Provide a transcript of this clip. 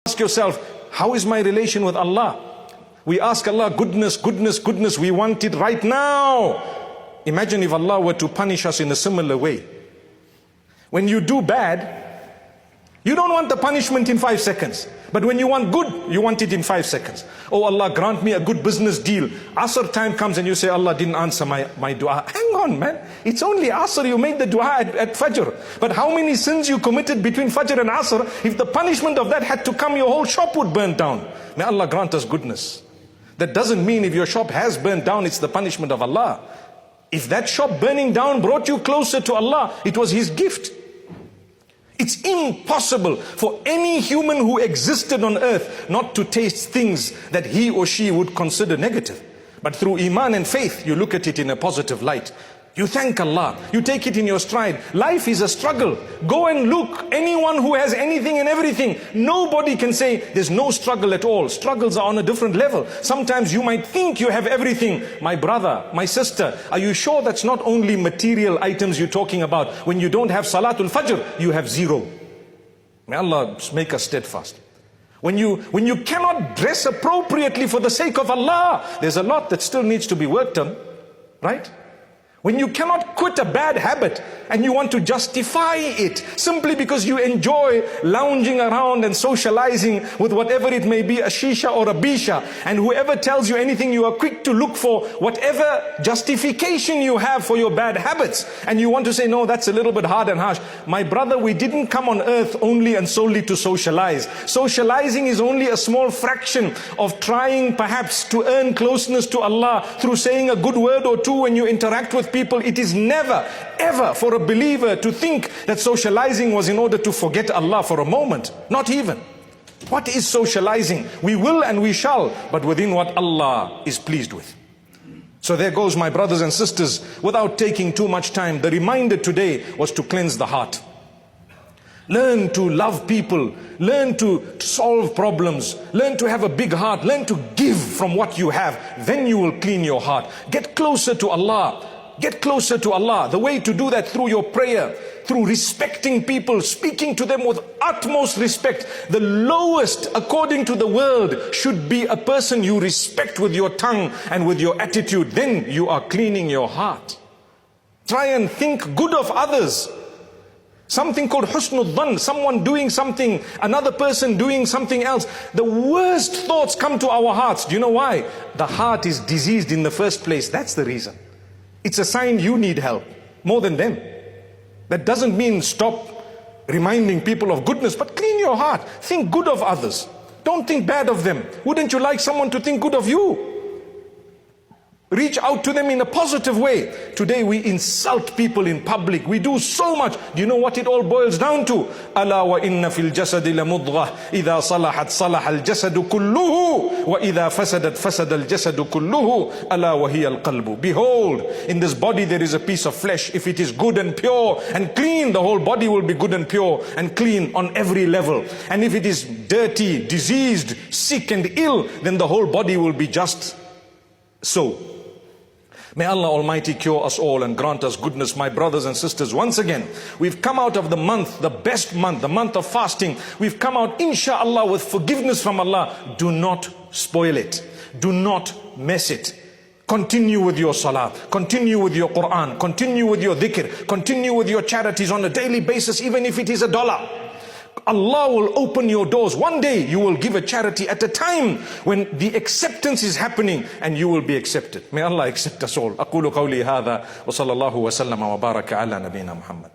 Ask yourself, how is my relation with Allah? We ask Allah, goodness, goodness, goodness. We want it right now. Imagine if Allah were to punish us in a similar way. When you do bad, you don't want the punishment in 5 seconds. But when you want good, you want it in 5 seconds. Oh Allah, grant me a good business deal. Asr time comes and you say, Allah didn't answer my dua. Hang on, man. It's only Asr, you made the dua at Fajr. But how many sins you committed between Fajr and Asr? If the punishment of that had to come, your whole shop would burn down. May Allah grant us goodness. That doesn't mean if your shop has burned down, it's the punishment of Allah. If that shop burning down brought you closer to Allah, it was His gift. It's impossible for any human who existed on earth not to taste things that he or she would consider negative. But through Iman and faith, you look at it in a positive light. You thank Allah. You take it in your stride. Life is a struggle. Go and look. Anyone who has anything and everything, nobody can say there's no struggle at all. Struggles are on a different level. Sometimes you might think you have everything. My brother, my sister, are you sure that's not only material items you're talking about? When you don't have Salatul Fajr, you have zero. May Allah make us steadfast. When you cannot dress appropriately for the sake of Allah, there's a lot that still needs to be worked on, right? When you cannot quit a bad habit and you want to justify it simply because you enjoy lounging around and socializing with whatever it may be, a shisha or a bisha, and whoever tells you anything, you are quick to look for whatever justification you have for your bad habits, and you want to say, no, that's a little bit hard and harsh. My brother, we didn't come on earth only and solely to socialize. Socializing is only a small fraction of trying perhaps to earn closeness to Allah through saying a good word or two when you interact with people. It is never, ever for a believer to think that socializing was in order to forget Allah for a moment. Not even. What is socializing? We will and we shall, but within what Allah is pleased with. So there goes, my brothers and sisters, without taking too much time, the reminder today was to cleanse the heart. Learn to love people, learn to solve problems, learn to have a big heart, learn to give from what you have. Then you will clean your heart. Get closer to Allah. Get closer to Allah. The way to do that through your prayer, through respecting people, speaking to them with utmost respect. The lowest, according to the world, should be a person you respect with your tongue and with your attitude. Then you are cleaning your heart. Try and think good of others. Something called husnul dhann, someone doing something, another person doing something else. The worst thoughts come to our hearts. Do you know why? The heart is diseased in the first place. That's the reason. It's a sign you need help more than them. That doesn't mean stop reminding people of goodness, but clean your heart. Think good of others. Don't think bad of them. Wouldn't you like someone to think good of you? Reach out to them in a positive way. Today we insult people in public. We do so much. Do you know what it all boils down to? Ala wa inna fil jasadi la mudghah. Idha salahat salaha al jasadu kulluhu. Wa idha fasadat fasada al jasadu kulluhu. Ala wa hiya al qalbu. Behold, in this body there is a piece of flesh. If it is good and pure and clean, the whole body will be good and pure and clean on every level. And if it is dirty, diseased, sick and ill, then the whole body will be just so. May Allah Almighty cure us all and grant us goodness, my brothers and sisters. Once again, we've come out of the month, the best month, the month of fasting. We've come out, inshallah, with forgiveness from Allah. Do not spoil it. Do not mess it. Continue with your salah, continue with your Quran, continue with your dhikr, continue with your charities on a daily basis, even if it is $1. Allah will open your doors. One day you will give a charity at a time when the acceptance is happening and you will be accepted. May Allah accept us all. أقول قولي هذا وصلى الله وسلم وبارك على نبينا محمد.